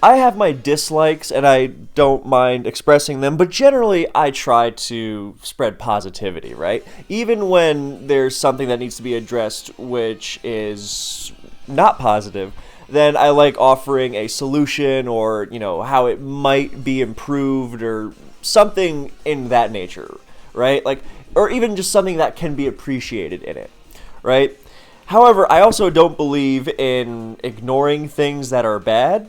I have my dislikes, and I don't mind expressing them, but generally I try to spread positivity, right? Even when there's something that needs to be addressed which is not positive, then I like offering a solution or, how it might be improved or something in that nature, right? Like, or even just something that can be appreciated in it, right? However, I also don't believe in ignoring things that are bad.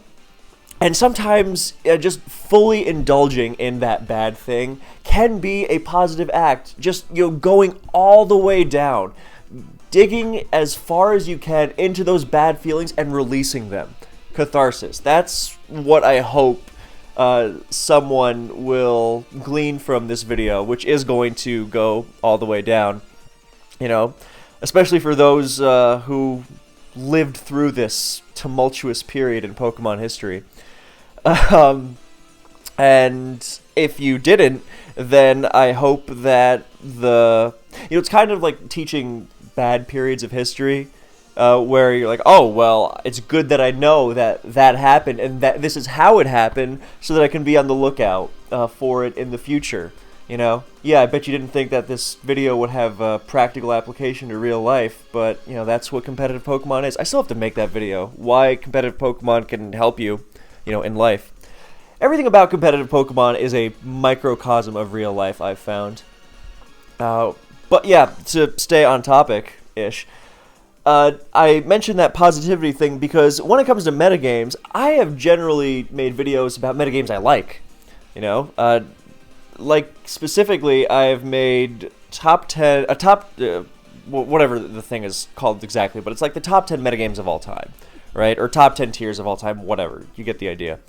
And sometimes just fully indulging in that bad thing can be a positive act. Just, going all the way down, digging as far as you can into those bad feelings and releasing them. Catharsis. That's what I hope someone will glean from this video, which is going to go all the way down. Especially for those who lived through this tumultuous period in Pokemon history. And if you didn't, then I hope that it's kind of like teaching bad periods of history, where you're like, oh, well, it's good that I know that happened and that this is how it happened so that I can be on the lookout for it in the future. Yeah, I bet you didn't think that this video would have a practical application to real life, but, that's what competitive Pokemon is. I still have to make that video. Why competitive Pokemon can help you, in life. Everything about competitive Pokemon is a microcosm of real life, I've found. But yeah, to stay on topic-ish, I mentioned that positivity thing because when it comes to metagames, I have generally made videos about metagames I like. Like specifically, I've made whatever the thing is called exactly, but it's like the top 10 metagames of all time. Right? Or top 10 tiers of all time, whatever. You get the idea.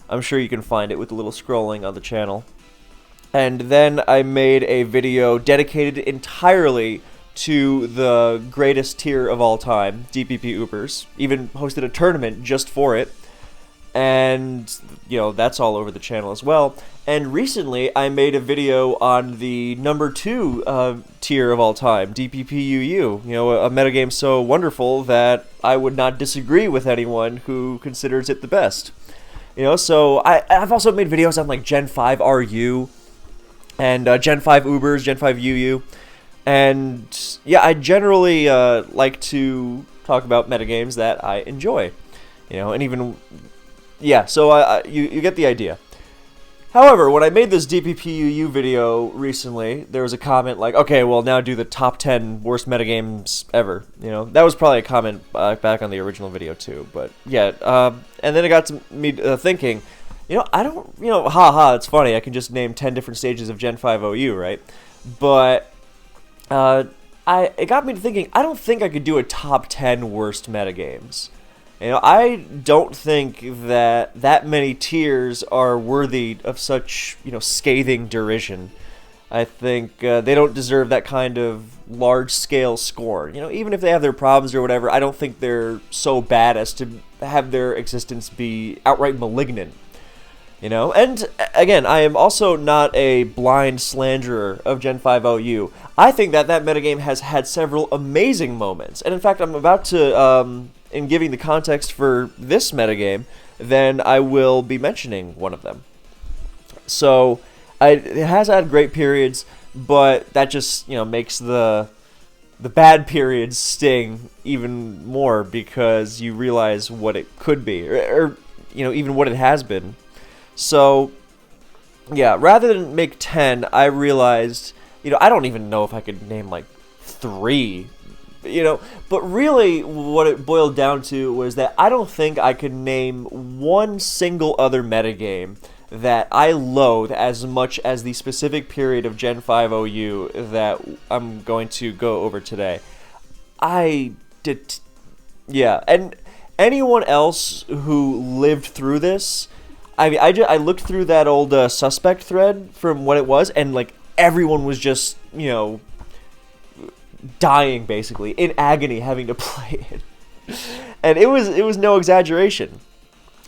I'm sure you can find it with a little scrolling on the channel. And then I made a video dedicated entirely to the greatest tier of all time, DPP Ubers. Even hosted a tournament just for it. And, that's all over the channel as well. And recently, I made a video on the number 2 tier of all time, DPP-UU. A metagame so wonderful that I would not disagree with anyone who considers it the best. So I've also made videos on, like, Gen 5 RU and Gen 5 Ubers, Gen 5 UU. And, yeah, I generally like to talk about metagames that I enjoy. And even... Yeah, so you get the idea. However, when I made this DPPUU video recently, there was a comment like, okay, well, now do the top 10 worst metagames ever. That was probably a comment back on the original video too. But yeah, and then it got to me thinking, I don't, it's funny. I can just name 10 different stages of Gen 5 OU, right? But it got me to thinking, I don't think I could do a top 10 worst metagames. I don't think that many tiers are worthy of such, scathing derision. I think they don't deserve that kind of large-scale scorn. Even if they have their problems or whatever, I don't think they're so bad as to have their existence be outright malignant. And again, I am also not a blind slanderer of Gen 5 OU. I think that metagame has had several amazing moments. And in fact, I'm about to... in giving the context for this metagame, then I will be mentioning one of them. So, it has had great periods, but that just, makes the bad periods sting even more because you realize what it could be, or even what it has been. So, yeah, rather than make 10, I realized, I don't even know if I could name, like, 3 but really what it boiled down to was that I don't think I could name one single other metagame that I loathe as much as the specific period of Gen 5 OU that I'm going to go over today. Yeah, and anyone else who lived through this, I looked through that old suspect thread from what it was, and like everyone was just, dying basically in agony having to play it. And it was no exaggeration.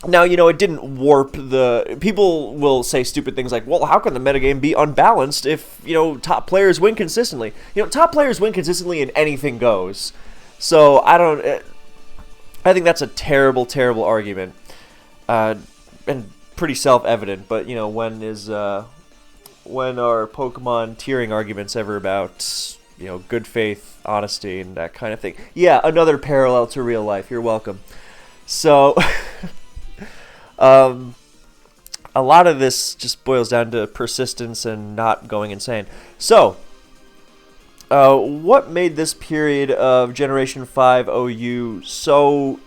Now, it didn't warp the... People will say stupid things like, well, how can the metagame be unbalanced if, top players win consistently? Top players win consistently and anything goes. So, I think that's a terrible, terrible argument. and pretty self-evident, but, you know, when are Pokemon tiering arguments ever about, you know, good faith, honesty, and that kind of thing? Yeah, another parallel to real life. You're welcome. So, a lot of this just boils down to persistence and not going insane. So, what made this period of Generation 5 OU so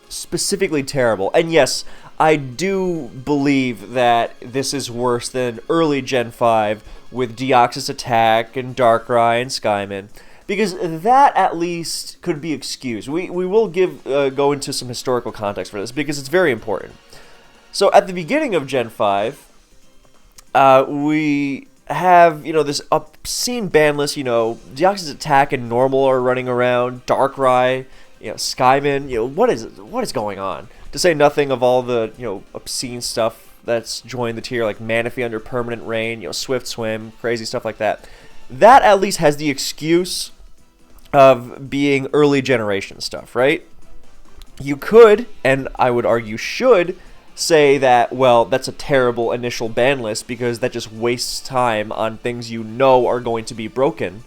specifically terrible? And yes, I do believe that this is worse than early Gen 5 with Deoxys Attack and Darkrai and Skyman, because that at least could be excused. We will go into some historical context for this because it's very important. So at the beginning of Gen 5, we have, you know, this obscene ban list. You know, Deoxys Attack and Normal are running around, Darkrai, you know, Skyman. You know, what is going on? To say nothing of all the, you know, obscene stuff that's joined the tier, like Manaphy under Permanent Rain, you know, Swift Swim, crazy stuff like that. That at least has the excuse of being early generation stuff, right? You could, and I would argue should, say that, well, that's a terrible initial ban list because that just wastes time on things you know are going to be broken.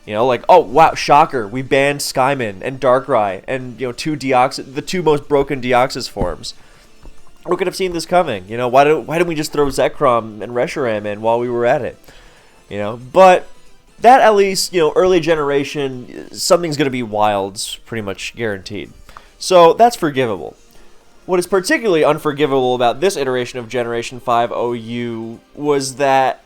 You know, like, oh, wow, shocker, we banned Skyman and Darkrai and, you know, the two most broken Deoxys forms. Who could have seen this coming? You know, why didn't we just throw Zekrom and Reshiram in while we were at it? You know, but that at least, you know, early generation, something's going to be wilds, pretty much guaranteed. So that's forgivable. What is particularly unforgivable about this iteration of Generation 5 OU was that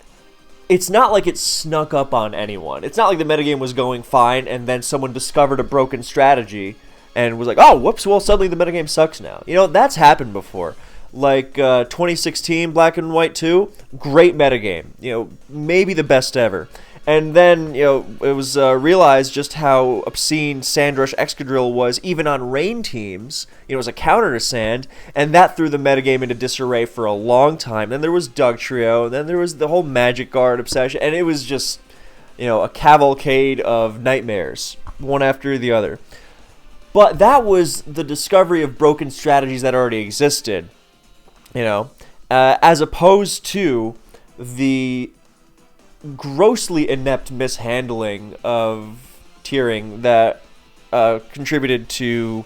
it's not like it snuck up on anyone. It's not like the metagame was going fine and then someone discovered a broken strategy and was like, oh, whoops, well, suddenly the metagame sucks now. You know, that's happened before. Like 2016 Black and White 2, great metagame. You know, maybe the best ever. And then, you know, it was realized just how obscene Sandrush Excadrill was, even on rain teams. You know, it was a counter to Sand, and that threw the metagame into disarray for a long time. Then there was Dugtrio, and then there was the whole Magic Guard obsession, and it was just, you know, a cavalcade of nightmares, one after the other. But that was the discovery of broken strategies that already existed, you know, as opposed to the grossly inept mishandling of tiering that contributed to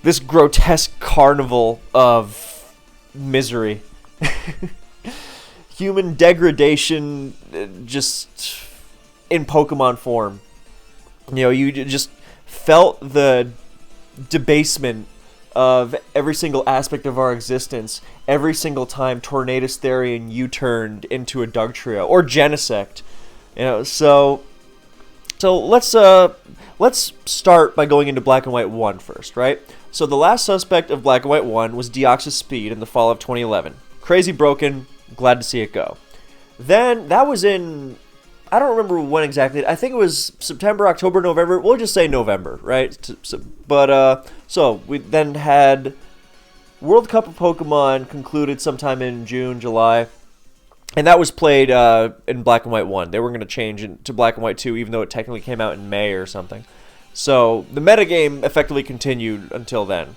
this grotesque carnival of misery. Human degradation just in Pokemon form. You know, you just felt the debasement of every single aspect of our existence every single time Tornadus Therian U-turned into a Dugtrio or Genesect. You know, so let's start by going into Black and White 1 first, right? So the last suspect of Black and White 1 was Deoxys Speed in the fall of 2011. Crazy broken, glad to see it go. Then that was in, I don't remember when exactly. I think it was September, October, November. We'll just say November, right? So we then had World Cup of Pokemon concluded sometime in June, July. And that was played in Black and White 1. They were going to change to Black and White 2, even though it technically came out in May or something. So the metagame effectively continued until then.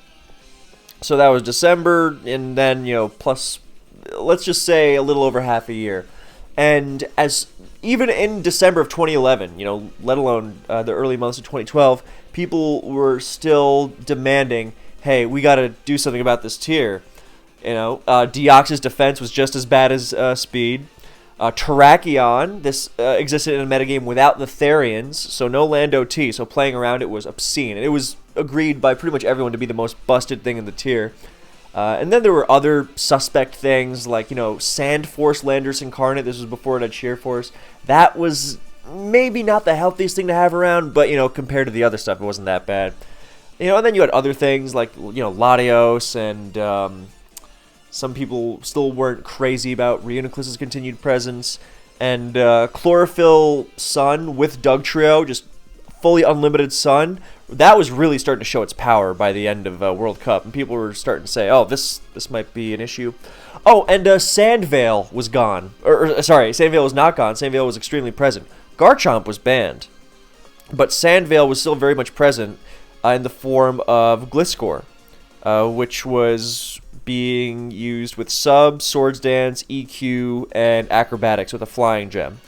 So that was December, and then, you know, plus, let's just say a little over half a year. And as even in December of 2011, you know, let alone the early months of 2012, people were still demanding, hey, we got to do something about this tier. You know, Deoxys defense was just as bad as Speed. Terrakion, this existed in a metagame without the Therians, so no land OT, so playing around it was obscene. And it was agreed by pretty much everyone to be the most busted thing in the tier. And then there were other suspect things like, you know, Sand Force Landers Incarnate. This was before it had Sheer Force. That was maybe not the healthiest thing to have around, but, you know, compared to the other stuff, it wasn't that bad. You know, and then you had other things like, you know, Latios, and some people still weren't crazy about Reuniclus's continued presence. And Chlorophyll Sun with Dugtrio, just fully unlimited Sun, that was really starting to show its power by the end of World Cup. And people were starting to say, oh, this might be an issue. Oh, and Sandvale was gone. Sorry, Sandvale was not gone. Sandvale was extremely present. Garchomp was banned. But Sandvale was still very much present in the form of Gliscor, which was being used with Sub, Swords Dance, EQ, and Acrobatics with a Flying Gem.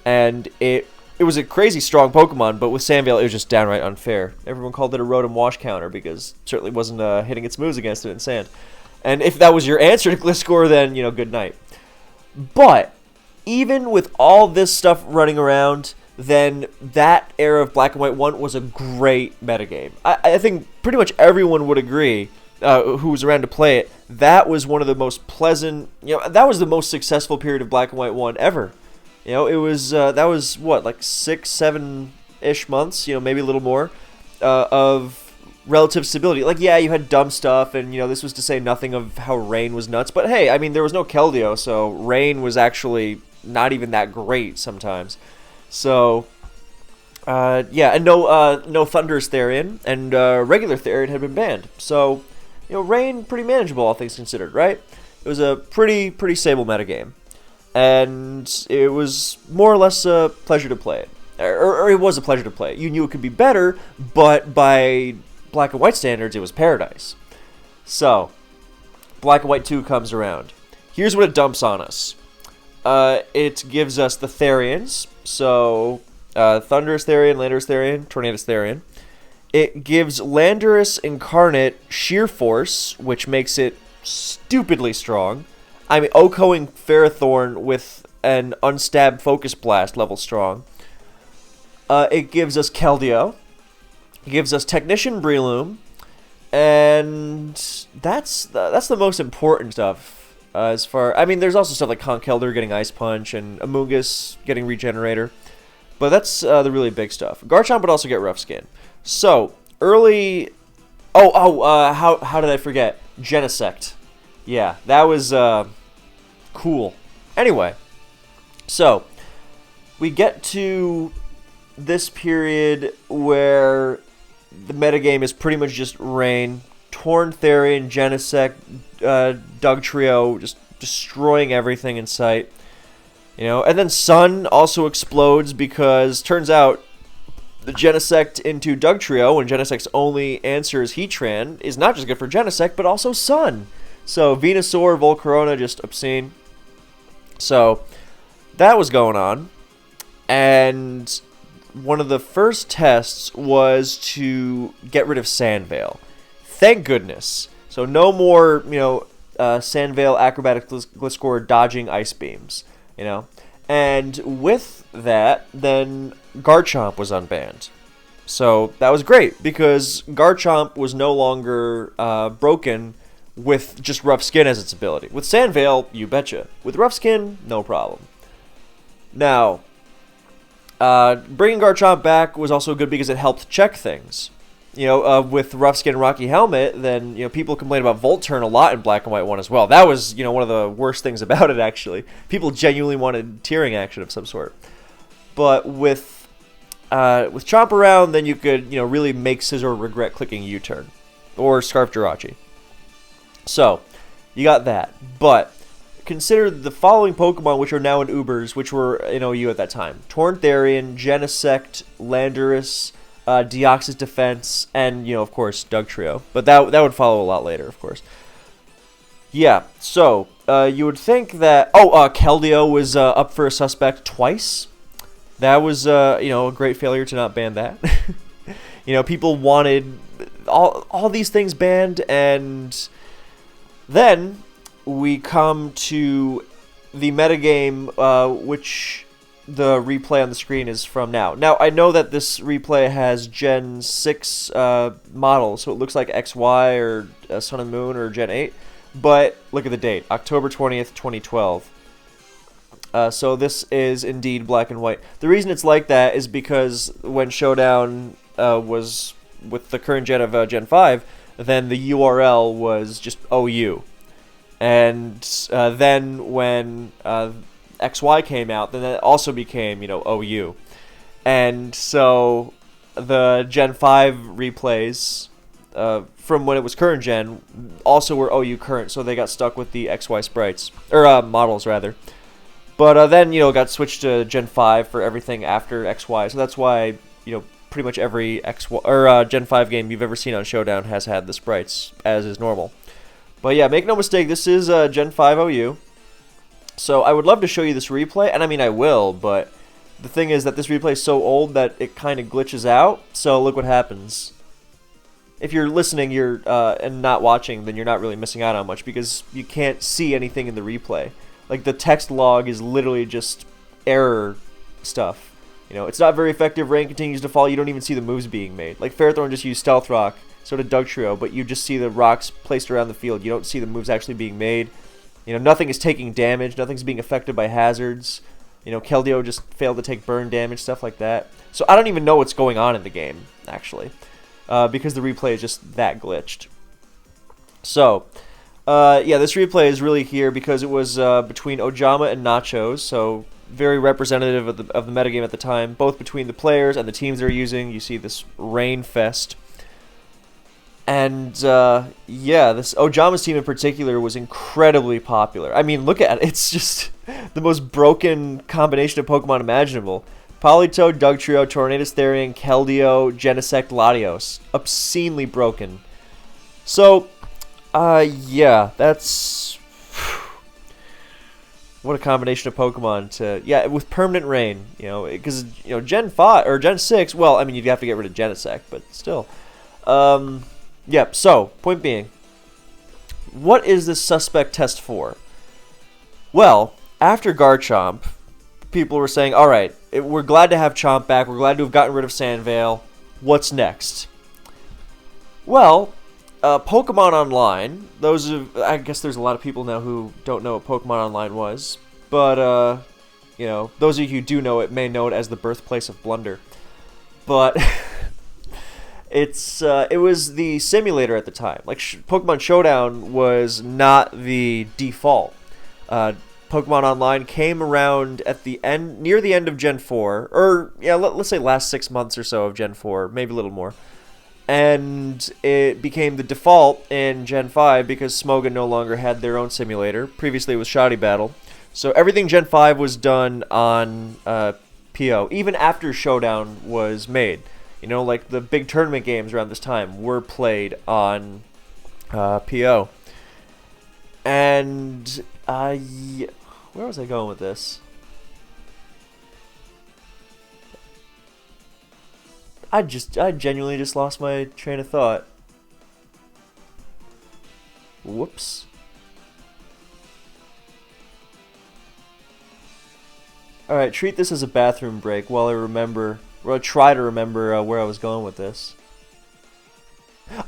And it was a crazy strong Pokemon, but with Sandvale it was just downright unfair. Everyone called it a Rotom Wash counter because it certainly wasn't hitting its moves against it in sand. And if that was your answer to Gliscor, then, good night. But even with all this stuff running around, then that era of Black and White 1 was a great metagame. I think pretty much everyone would agree who was around to play it. That was one of the most pleasant, that was the most successful period of Black and White 1 ever. It was, that was what, like 6, 7-ish months, maybe a little more, of relative stability. Like, yeah, you had dumb stuff, and, this was to say nothing of how Rain was nuts, but hey, I mean, there was no Keldeo, so Rain was actually not even that great sometimes. So, yeah, and no Thunderous Therian, and regular Therian had been banned. So, Rain, pretty manageable, all things considered, right? It was a pretty stable metagame. And it was more or less a pleasure to play it. Or it was a pleasure to play it. You knew it could be better, but by Black and White standards, it was paradise. So, Black and White 2 comes around. Here's what it dumps on us. It gives us the Therians. So, Thunderous Therian, Landorus Therian, Tornadus Therian. It gives Landorus Incarnate Sheer Force, which makes it stupidly strong. I mean, Okoing Ferrothorn with an Unstab Focus Blast level strong. It gives us Keldeo. It gives us Technician Breloom. And that's the most important stuff. I mean, there's also stuff like Conkeldurr getting Ice Punch and Amoonguss getting Regenerator. But that's the really big stuff. Garchomp would also get Rough Skin. So, early... how did I forget? Genesect. Yeah, that was cool. Anyway, so we get to this period where the metagame is pretty much just Rain, Torn Therian, Genesect, Dugtrio, just destroying everything in sight. And then Sun also explodes because turns out the Genesect into Dugtrio, when Genesect's only answer is Heatran, is not just good for Genesect, but also Sun. So, Venusaur, Volcarona, just obscene. So, that was going on. And one of the first tests was to get rid of Sandvale. Thank goodness. So, no more, Sandvale, Acrobatic Gliscor dodging Ice Beams, And with that, then Garchomp was unbanned. So, that was great, because Garchomp was no longer broken with just Rough Skin as its ability. With Sandvale, you betcha. With Rough Skin, no problem. Now, bringing Garchomp back was also good because it helped check things. With Rough Skin and Rocky Helmet, then, people complained about Volt Turn a lot in Black and White 1 as well. That was, one of the worst things about it, actually. People genuinely wanted tearing action of some sort. But with Chomp around, then you could, really make Scizor regret clicking U-Turn. Or Scarf Jirachi. So, you got that. But consider the following Pokemon, which are now in Ubers, which were in OU at that time. Torn Therian, Genesect, Landorus, Deoxys Defense, and, of course, Dugtrio. But that would follow a lot later, of course. Yeah, so, you would think that... Keldeo was up for a suspect twice. That was, a great failure to not ban that. People wanted all these things banned, and... Then we come to the metagame, which the replay on the screen is from now. Now, I know that this replay has Gen 6 models, so it looks like XY or Sun and Moon or Gen 8, but look at the date, October 20th, 2012. So this is indeed Black and White. The reason it's like that is because when Showdown was with the current gen of Gen 5, then the URL was just OU. And then when XY came out, then it also became, OU. And so the Gen 5 replays from when it was current gen also were OU current, so they got stuck with the XY sprites, or models rather. But then, got switched to Gen 5 for everything after XY, so that's why, pretty much every XY or Gen 5 game you've ever seen on Showdown has had the sprites, as is normal. But yeah, make no mistake, this is Gen 5 OU. So I would love to show you this replay, and I mean I will, but the thing is that this replay is so old that it kind of glitches out. So look what happens. If you're listening, and not watching, then you're not really missing out on much because you can't see anything in the replay. Like the text log is literally just error stuff. You know, it's not very effective. Rain continues to fall. You don't even see the moves being made. Like Fairthorn just used Stealth Rock, so did Dugtrio, but you just see the rocks placed around the field. You don't see the moves actually being made. You know, nothing is taking damage. Nothing's being affected by hazards. You know, Keldeo just failed to take burn damage, stuff like that. So I don't even know what's going on in the game, actually, because the replay is just that glitched. So, yeah, this replay is really here because it was between Ojama and Nachos, so very representative of the metagame at the time, both between the players and the teams they're using. You see this rain fest. And, yeah, this Ojama's team in particular was incredibly popular. I mean, look at it. It's just the most broken combination of Pokemon imaginable. Politoed, Dugtrio, Tornadus Therian, Keldeo, Genesect, Latios. Obscenely broken. So, yeah, that's... What a combination of Pokemon to... Yeah, with permanent rain, you know, because, you know, Gen 5, or Gen 6, well, I mean, you'd have to get rid of Genesect, but still. Yep, so, point being, what is this suspect test for? Well, after Garchomp, people were saying, alright, we're glad to have Chomp back, we're glad to have gotten rid of Sandvale, what's next? Well, Pokemon Online, I guess there's a lot of people now who don't know what Pokemon Online was, but, you know, those of you who do know it may know it as the birthplace of Blunder. But... it was the simulator at the time. Like, Pokemon Showdown was not the default. Pokemon Online came around at the end, near the end of Gen 4, or, yeah, let's say last 6 months or so of Gen 4, maybe a little more. And it became the default in Gen 5 because Smogon no longer had their own simulator. Previously it was Shoddy Battle. So everything Gen 5 was done on PO, even after Showdown was made. You know, like the big tournament games around this time were played on PO. And, where was I going with this? I genuinely just lost my train of thought. Whoops. Alright, treat this as a bathroom break while I try to remember where I was going with this.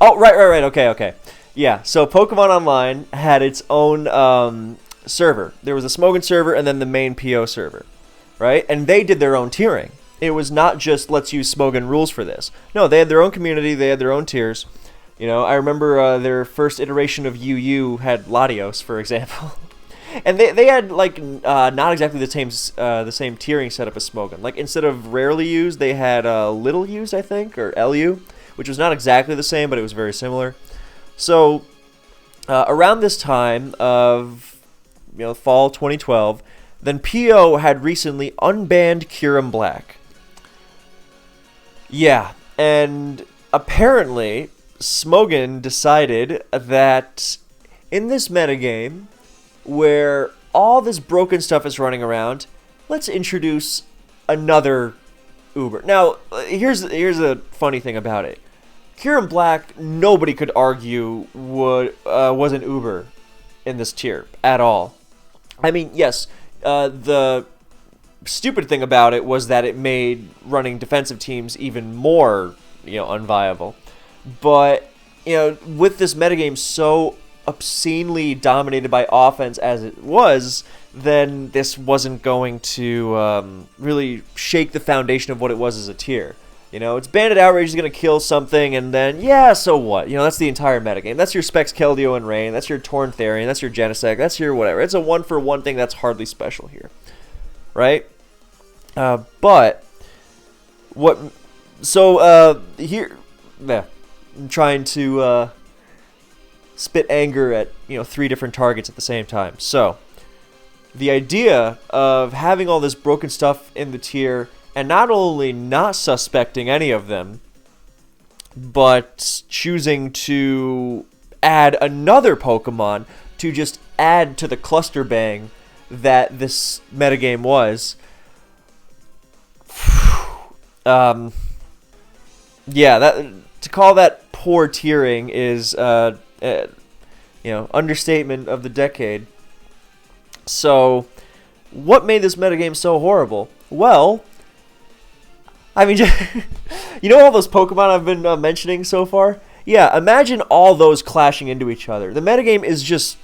Oh, right, okay. Yeah, so Pokemon Online had its own server. There was a Smogon server and then the main PO server, right? And they did their own tiering. It was not just, let's use Smogon rules for this. No, they had their own community, they had their own tiers. You know, I remember their first iteration of UU had Latios, for example. And they had, like, not exactly the same tiering setup as Smogon. Like, instead of rarely used, they had little used, I think, or LU, which was not exactly the same, but it was very similar. So, around this time of, you know, fall 2012, then PO had recently unbanned Kyurem-Black. Yeah, and apparently Smogon decided that in this metagame, where all this broken stuff is running around, let's introduce another Uber. Now, here's a funny thing about it. Kyurem-Black, nobody could argue was an Uber in this tier at all. I mean, yes, the stupid thing about it was that it made running defensive teams even more, you know, unviable. But, you know, with this metagame so obscenely dominated by offense as it was, then this wasn't going to really shake the foundation of what it was as a tier. You know, it's Bandit Outrage is going to kill something, and then, yeah, so what? You know, that's the entire metagame. That's your Specs, Keldeo, and Rain. That's your Torn Therian. That's your Genesect. That's your whatever. It's a one-for-one thing that's hardly special here. Right? But, what... So, here... Yeah, I'm trying to... spit anger at, you know, 3 different targets at the same time. So, the idea of having all this broken stuff in the tier, and not only not suspecting any of them, but choosing to add another Pokemon to just add to the cluster bang that this metagame was. Yeah, that to call that poor tiering is understatement of the decade. So, what made this metagame so horrible? Well, I mean, you know all those Pokemon I've been mentioning so far? Yeah, imagine all those clashing into each other. The metagame is just,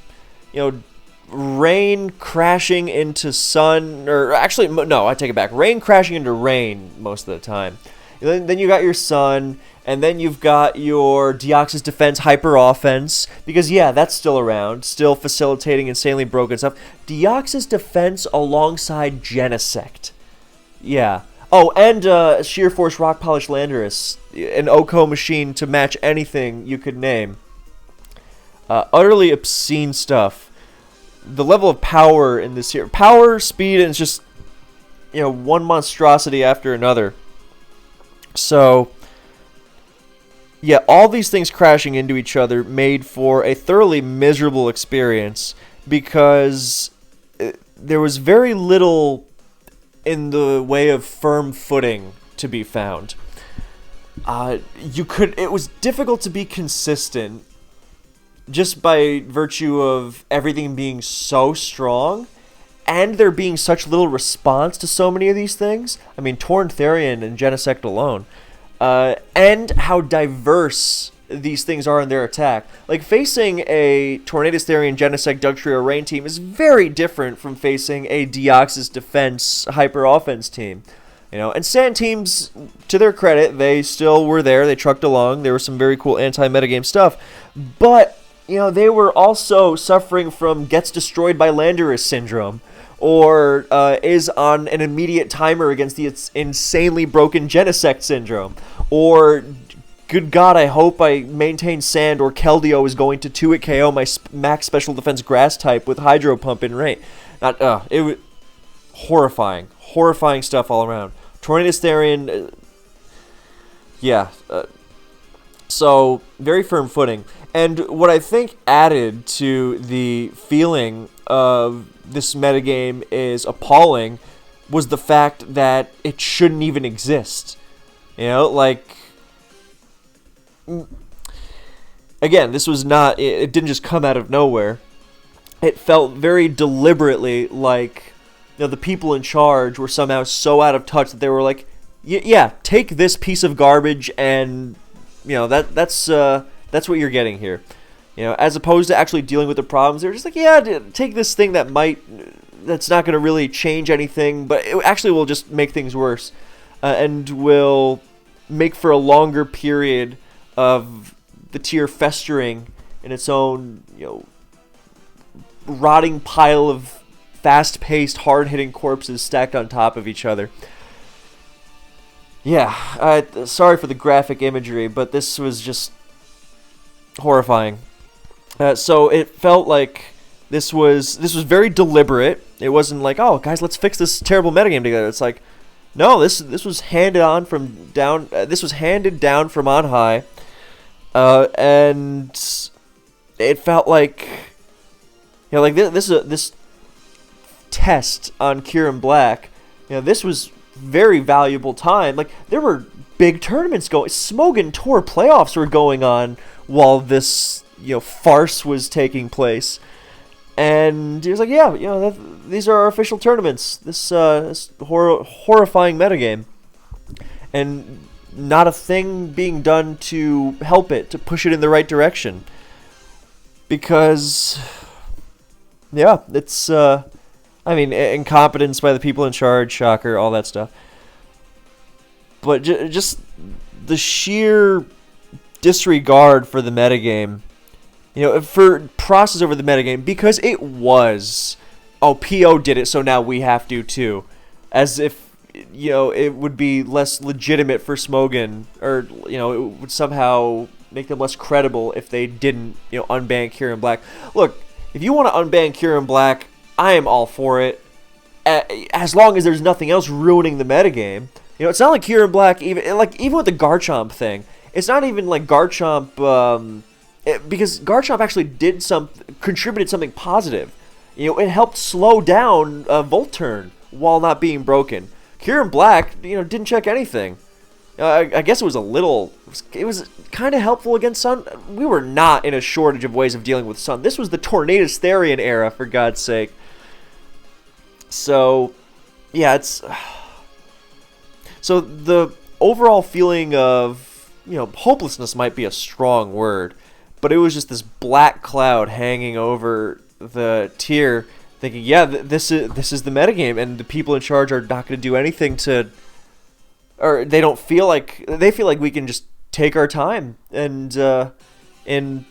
rain crashing into sun, or actually, no, I take it back. Rain crashing into rain most of the time. Then you got your sun, and then you've got your Deoxys Defense Hyper Offense, because yeah, that's still around, still facilitating insanely broken stuff. Deoxys Defense alongside Genesect. Yeah. Oh, and Sheer Force Rock Polish Landorus, an Oko machine to match anything you could name. Utterly obscene stuff. The level of power in this here, power, speed, and it's just, one monstrosity after another. So, yeah, all these things crashing into each other made for a thoroughly miserable experience because there was very little in the way of firm footing to be found. It was difficult to be consistent just by virtue of everything being so strong and there being such little response to so many of these things. I mean, Torn Therian and Genesect alone. And how diverse these things are in their attack. Like, facing a Tornadus Therian, Genesect, Dugtrio, Rain team is very different from facing a Deoxys Defense Hyper Offense team. And Sand teams, to their credit, they still were there. They trucked along. There was some very cool anti-metagame stuff. But, they were also suffering from gets destroyed by Landorus syndrome. Or is on an immediate timer against the insanely broken Genesect syndrome. Or, good God, I hope I maintain Sand, or Keldeo is going to 2-hit KO my max special defense grass type with Hydro Pump in Rain. It was horrifying. Horrifying stuff all around. Tornadus Therian, so, very firm footing. And what I think added to the feeling of this metagame is appalling was the fact that it shouldn't even exist. Again, this was not, it didn't just come out of nowhere. It felt very deliberately like, the people in charge were somehow so out of touch that they were like, yeah, take this piece of garbage and, that's what you're getting here. As opposed to actually dealing with the problems, they're just like, yeah, take this thing that's not going to really change anything, but it actually will just make things worse, and will make for a longer period of the tier festering in its own, rotting pile of fast-paced, hard-hitting corpses stacked on top of each other. Yeah, sorry for the graphic imagery, but this was just horrifying. So it felt like this was very deliberate. It wasn't like, oh, guys, let's fix this terrible metagame together. It's like, no, this was handed down from on high, and it felt like, this test on Kyurem-Black. This was very valuable time. Like, there were big tournaments going. Smogon Tour playoffs were going on while this farce was taking place, and he was like, yeah, these are our official tournaments. This horrifying metagame, and not a thing being done to help it, to push it in the right direction, because it's incompetence by the people in charge, shocker, all that stuff, but just the sheer disregard for the metagame, for process over the metagame, because it was, PO did it, so now we have to too, as if, it would be less legitimate for Smogon, or, it would somehow make them less credible if they didn't, unban Kyurem-Black. Look, if you want to unban Kyurem-Black, I am all for it, as long as there's nothing else ruining the metagame. It's not like Kyurem-Black, even with the Garchomp thing. It's not even like Garchomp, because Garchomp actually contributed something positive. It helped slow down Volturn while not being broken. Kyurem-Black, didn't check anything. I guess it was kind of helpful against Sun. We were not in a shortage of ways of dealing with Sun. This was the Tornadus Therian era, for God's sake. So, yeah, so the overall feeling of, hopelessness might be a strong word, but it was just this black cloud hanging over the tier, thinking, yeah, this is the metagame, and the people in charge are not going to do anything or they feel like we can just take our time and in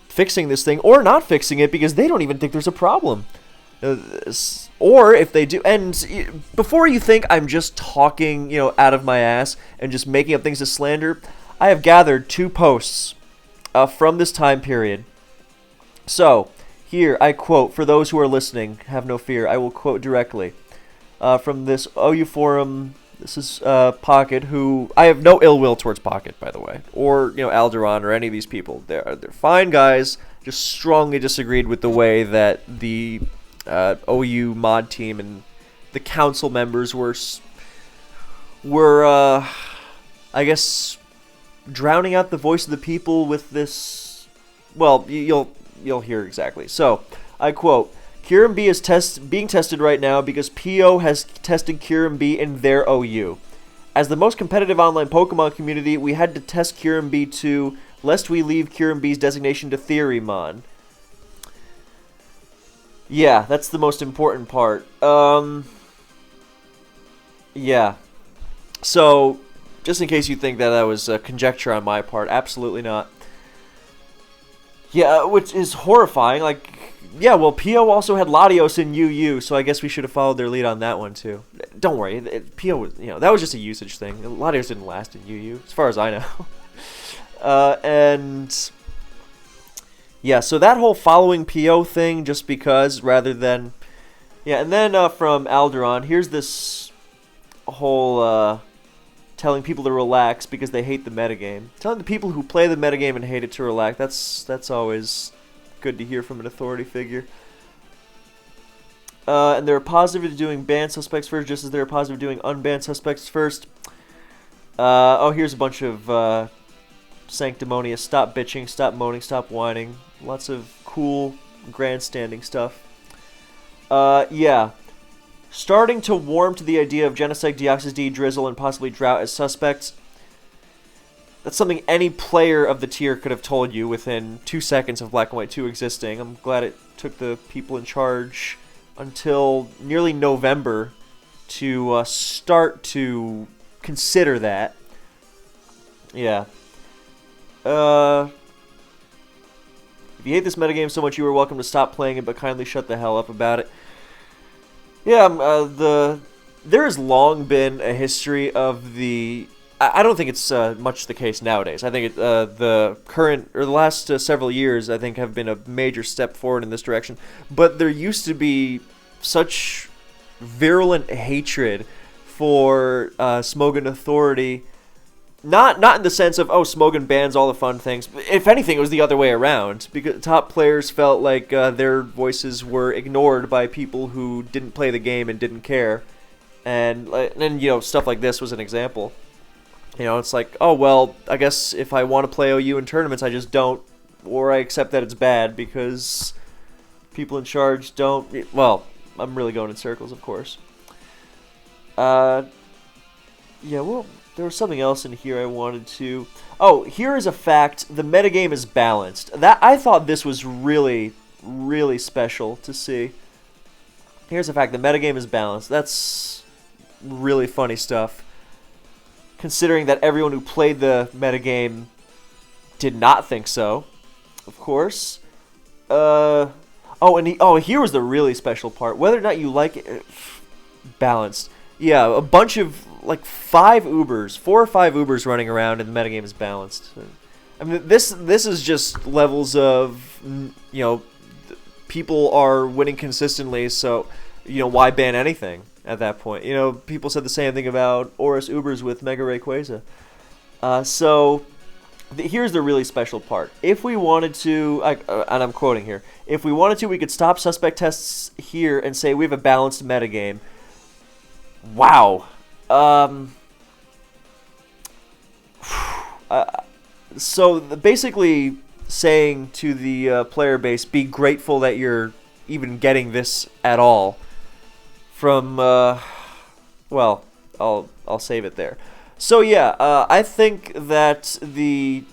fixing this thing, or not fixing it, because they don't even think there's a problem. Or if they do, and before you think I'm just talking, out of my ass and just making up things to slander, I have gathered 2 posts from this time period. So, here, I quote, for those who are listening, have no fear, I will quote directly from this OU forum. This is Pocket, who I have no ill will towards Pocket, by the way, or Alderon or any of these people. They're fine guys. Just strongly disagreed with the way that the OU mod team and the council members were I guess, drowning out the voice of the people with this. Well, you'll hear exactly. So I quote. Kyurem B is being tested right now because PO has tested Kyurem B in their OU. As the most competitive online Pokemon community, we had to test Kyurem B too, lest we leave Kyurem B's designation to Theorymon. Yeah, that's the most important part. Yeah. So, just in case you think that was conjecture on my part, absolutely not. Yeah, which is horrifying, yeah, well, P.O. also had Latios in UU, so I guess we should have followed their lead on that one, too. Don't worry, P.O. was, that was just a usage thing. Latios didn't last in UU, as far as I know. And, yeah, so that whole following P.O. thing, just because, rather than... Yeah, and then from Alderon, here's this whole telling people to relax because they hate the metagame. Telling the people who play the metagame and hate it to relax, that's always... good to hear from an authority figure. And they're positive to doing banned suspects first, just as they're positive to doing unbanned suspects first. Here's a bunch of sanctimonious stop bitching, stop moaning, stop whining. Lots of cool grandstanding stuff. Yeah. Starting to warm to the idea of Genesect, Deoxys D, Drizzle, and possibly Drought as suspects. That's something any player of the tier could have told you within 2 seconds of Black and White 2 existing. I'm glad it took the people in charge until nearly November to start to consider that. Yeah. If you hate this metagame so much, you are welcome to stop playing it, but kindly shut the hell up about it. Yeah, there has long been a history of the... I don't think it's much the case nowadays. I think the last several years, I think, have been a major step forward in this direction. But there used to be such virulent hatred for Smogon Authority. Not in the sense of, Smogon bans all the fun things. If anything, it was the other way around. Because top players felt like their voices were ignored by people who didn't play the game and didn't care. And stuff like this was an example. It's like, I guess if I want to play OU in tournaments, I just don't, or I accept that it's bad because people in charge don't. Well, I'm really going in circles, of course. Yeah, well, there was something else in here I wanted to... here is a fact. The metagame is balanced. I thought this was really, really special to see. Here's a fact. The metagame is balanced. That's really funny stuff. Considering that everyone who played the metagame did not think so, of course. Here was the really special part. Whether or not you like it, balanced. Yeah, a bunch of, 4 or 5 Ubers running around, and the metagame is balanced. I mean, this is just levels of, people are winning consistently, so, why ban anything at that point? People said the same thing about Oris Ubers with Mega Rayquaza. So, here's the really special part. If we wanted to, and I'm quoting here, if we wanted to, we could stop suspect tests here and say we have a balanced metagame. Wow. So basically saying to the player base, be grateful that you're even getting this at all. From, well, I'll save it there. So yeah, I think that the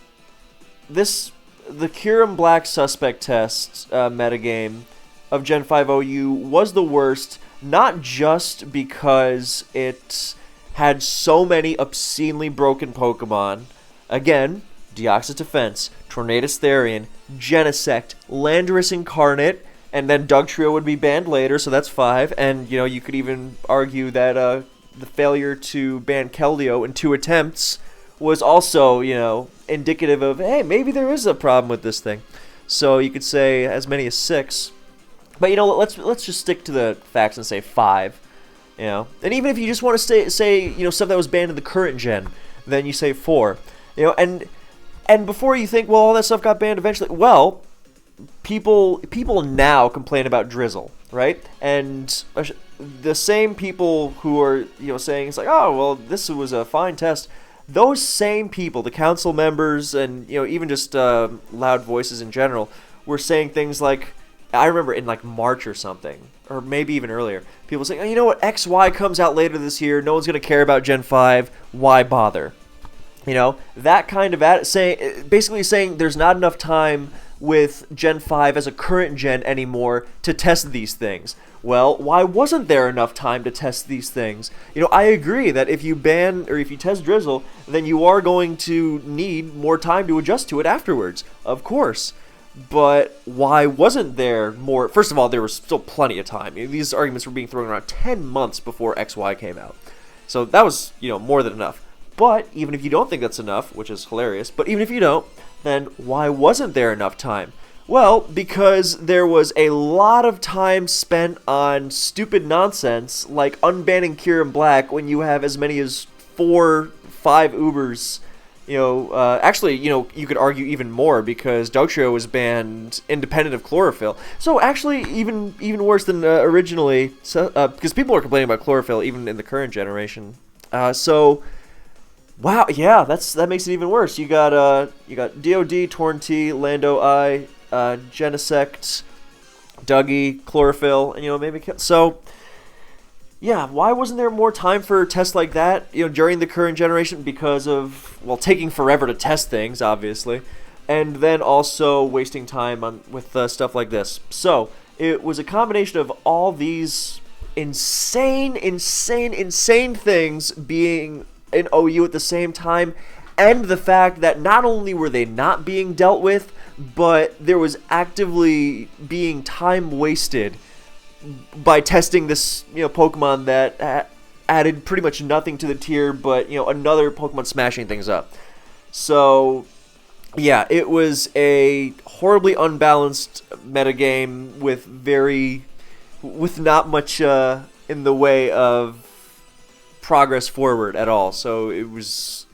Kyurem-Black suspect test metagame of Gen 5 OU was the worst, not just because it had so many obscenely broken Pokemon. Again, Deoxys Defense, Tornadus Therian, Genesect, Landorus Incarnate, and then Dugtrio would be banned later, so that's 5. And, you know, you could even argue that the failure to ban Keldeo in 2 attempts was also, you know, indicative of, hey, maybe there is a problem with this thing. So you could say as many as 6. But, you know, let's just stick to the facts and say 5. You know, and even if you just want to say you know, stuff that was banned in the current gen, then you say 4. You know, and before you think, well, all that stuff got banned eventually. Well, people now complain about Drizzle, right? And the same people who are, you know, saying it's like, oh, well, this was a fine test. Those same people, the council members, and, you know, even just loud voices in general, were saying things like, I remember in like March or something, or maybe even earlier, people saying, oh, you know what, XY comes out later this year, no one's going to care about Gen 5, why bother? You know, that kind of basically saying there's not enough time with Gen 5 as a current gen anymore to test these things. Well, why wasn't there enough time to test these things? You know, I agree that if you ban or if you test Drizzle, then you are going to need more time to adjust to it afterwards, of course. But why wasn't there more? First of all, there was still plenty of time. These arguments were being thrown around 10 months before XY came out. So that was, you know, more than enough. But even if you don't think that's enough, which is hilarious, but even if you don't, then why wasn't there enough time? Well, because there was a lot of time spent on stupid nonsense like unbanning Kyurem-Black when you have as many as 4, 5 Ubers. You know, actually, you know, you could argue even more because Dugtrio was banned independent of Chlorophyll. So actually, even worse than originally, because people are complaining about Chlorophyll even in the current generation. Wow, yeah, that makes it even worse. You got DOD, Torn T, Lando I, Genesect, Dougie, Chlorophyll, and, you know, maybe so. Yeah, why wasn't there more time for tests like that, you know, during the current generation? Because of, well, taking forever to test things, obviously, and then also wasting time with stuff like this. So it was a combination of all these insane things being in OU at the same time, and the fact that not only were they not being dealt with, but there was actively being time wasted by testing this, you know, Pokemon that added pretty much nothing to the tier, but, you know, another Pokemon smashing things up. So yeah, it was a horribly unbalanced metagame with not much in the way of progress forward at all. So it was,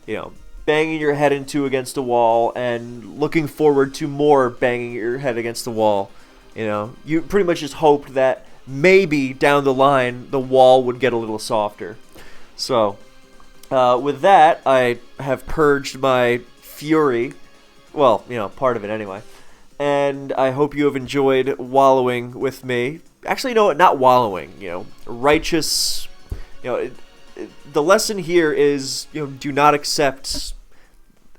you know, banging your head against a wall and looking forward to more banging your head against the wall. You know, you pretty much just hoped that maybe down the line the wall would get a little softer. So with that, I have purged my fury. Well, you know, part of it anyway. And I hope you have enjoyed wallowing with me. Actually, no, not wallowing, you know, righteous. You know, the lesson here is, you know, do not accept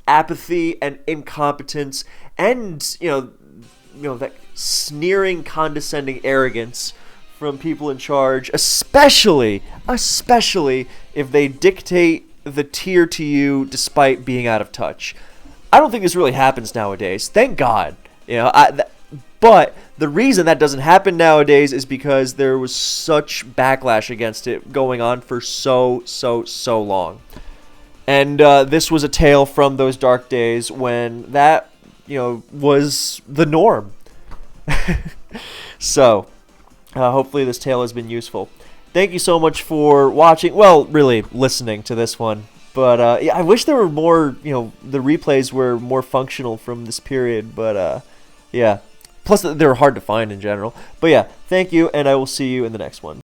apathy and incompetence and, you know, that sneering, condescending arrogance from people in charge, especially if they dictate the tier to you despite being out of touch. I don't think this really happens nowadays. Thank God. You know, but the reason that doesn't happen nowadays is because there was such backlash against it going on for so long. And this was a tale from those dark days when that, you know, was the norm. So, hopefully this tale has been useful. Thank you so much for watching, well, really listening to this one. But yeah, I wish there were more, the replays were more functional from this period. But yeah, plus they're hard to find in general. But yeah, thank you, and I will see you in the next one.